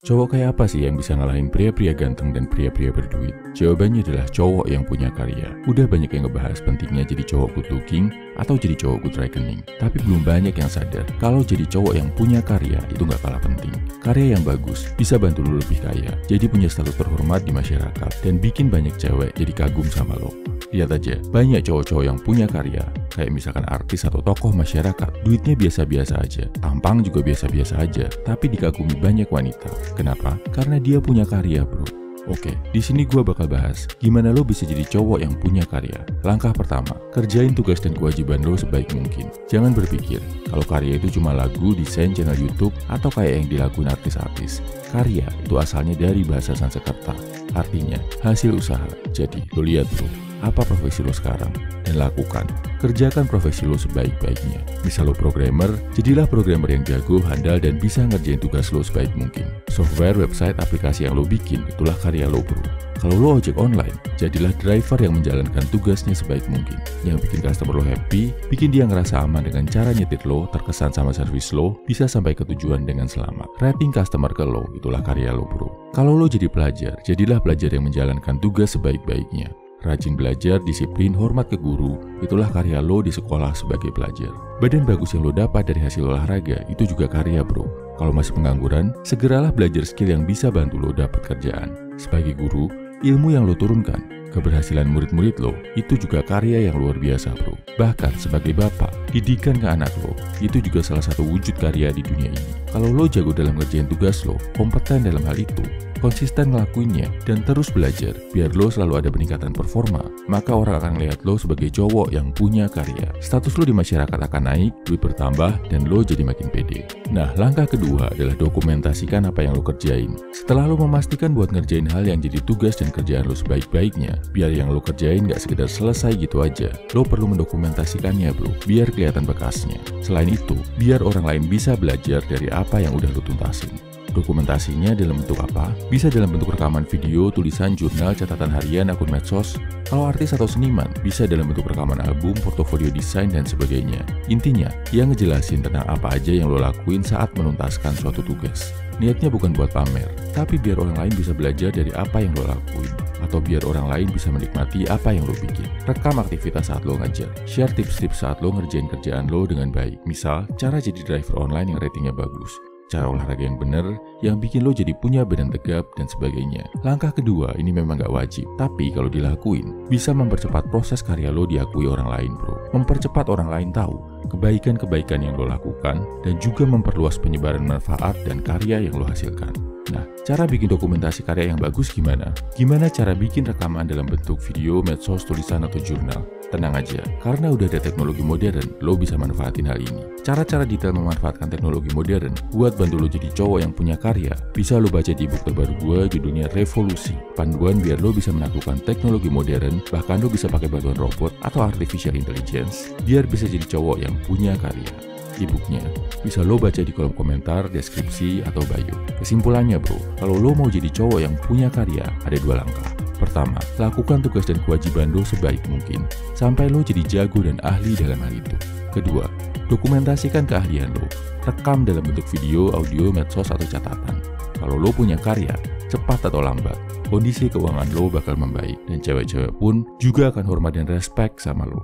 Cowok kayak apa sih yang bisa ngalahin pria-pria ganteng dan pria-pria berduit? Jawabannya adalah cowok yang punya karya. Udah banyak yang ngebahas pentingnya jadi cowok good looking atau jadi cowok good reckoning. Tapi belum banyak yang sadar kalau jadi cowok yang punya karya itu nggak kalah penting. Karya yang bagus bisa bantu lo lebih kaya, jadi punya status terhormat di masyarakat, dan bikin banyak cewek jadi kagum sama lo. Lihat aja, banyak cowok-cowok yang punya karya, kayak misalkan artis atau tokoh masyarakat, duitnya biasa-biasa aja, tampang juga biasa-biasa aja, tapi dikagumi banyak wanita. Kenapa? Karena dia punya karya, bro. Oke, di sini gue bakal bahas gimana lo bisa jadi cowok yang punya karya. Langkah pertama, kerjain tugas dan kewajiban lo sebaik mungkin. Jangan berpikir kalau karya itu cuma lagu, desain, channel YouTube, atau kayak yang dilakuin artis-artis. Karya itu asalnya dari bahasa Sanskerta, artinya hasil usaha. Jadi, lo lihat bro, apa profesi lo sekarang, dan lakukan. Kerjakan profesi lo sebaik-baiknya. Misal lo programmer, jadilah programmer yang jago, handal, dan bisa ngerjain tugas lo sebaik mungkin. Software, website, aplikasi yang lo bikin, itulah karya lo bro. Kalau lo ojek online, jadilah driver yang menjalankan tugasnya sebaik mungkin. Yang bikin customer lo happy, bikin dia ngerasa aman dengan cara nyetir lo, terkesan sama servis lo, bisa sampai ke tujuan dengan selamat. Rating customer ke lo, itulah karya lo bro. Kalau lo jadi pelajar, jadilah pelajar yang menjalankan tugas sebaik-baiknya. Rajin belajar, disiplin, hormat ke guru, itulah karya lo di sekolah sebagai pelajar. Badan bagus yang lo dapat dari hasil olahraga, itu juga karya bro. Kalau masih pengangguran, segeralah belajar skill yang bisa bantu lo dapat kerjaan. Sebagai guru, ilmu yang lo turunkan, keberhasilan murid-murid lo, itu juga karya yang luar biasa bro. Bahkan sebagai bapak, didikan ke anak lo, itu juga salah satu wujud karya di dunia ini. Kalau lo jago dalam ngerjain tugas lo, kompeten dalam hal itu, konsisten ngelakuinnya, dan terus belajar, biar lo selalu ada peningkatan performa, maka orang akan lihat lo sebagai cowok yang punya karya. Status lo di masyarakat akan naik, duit bertambah, dan lo jadi makin pede. Nah, langkah kedua adalah dokumentasikan apa yang lo kerjain. Setelah lo memastikan buat ngerjain hal yang jadi tugas dan kerjaan lo sebaik-baiknya, biar yang lo kerjain gak sekedar selesai gitu aja, lo perlu mendokumentasikannya bro, biar kelihatan bekasnya. Selain itu, biar orang lain bisa belajar dari apa yang udah lo tuntasin. Dokumentasinya dalam bentuk apa? Bisa dalam bentuk rekaman video, tulisan, jurnal, catatan harian, akun medsos. Kalau artis atau seniman, bisa dalam bentuk rekaman album, portofolio desain, dan sebagainya. Intinya, yang ngejelasin tentang apa aja yang lo lakuin saat menuntaskan suatu tugas. Niatnya bukan buat pamer, tapi biar orang lain bisa belajar dari apa yang lo lakuin. Atau biar orang lain bisa menikmati apa yang lo bikin. Rekam aktivitas saat lo ngajar. Share tips-tips saat lo ngerjain kerjaan lo dengan baik. Misal, cara jadi driver online yang ratingnya bagus. Cara olahraga yang bener, yang bikin lo jadi punya badan tegap, dan sebagainya. Langkah kedua ini memang gak wajib, tapi kalau dilakuin, bisa mempercepat proses karya lo diakui orang lain bro. Mempercepat orang lain tahu kebaikan-kebaikan yang lo lakukan, dan juga memperluas penyebaran manfaat dan karya yang lo hasilkan. Nah, cara bikin dokumentasi karya yang bagus gimana? Gimana cara bikin rekaman dalam bentuk video, medsos, tulisan, atau jurnal? Tenang aja, karena udah ada teknologi modern, lo bisa manfaatin hal ini. Cara-cara detail memanfaatkan teknologi modern buat bantu lo jadi cowok yang punya karya, bisa lo baca di buku terbaru gue, judulnya Revolusi. Panduan biar lo bisa menaklukkan teknologi modern, bahkan lo bisa pakai bantuan robot atau artificial intelligence, biar bisa jadi cowok yang punya karya. E-booknya bisa lo baca di kolom komentar, deskripsi, atau bio. Kesimpulannya bro, kalau lo mau jadi cowok yang punya karya, ada dua langkah. Pertama, lakukan tugas dan kewajiban lo sebaik mungkin, sampai lo jadi jago dan ahli dalam hal itu. Kedua, dokumentasikan keahlian lo, rekam dalam bentuk video, audio, medsos, atau catatan. Kalau lo punya karya, cepat atau lambat, kondisi keuangan lo bakal membaik, dan cewek-cewek pun juga akan hormat dan respect sama lo.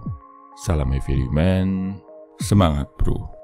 Salam heavy man, semangat bro.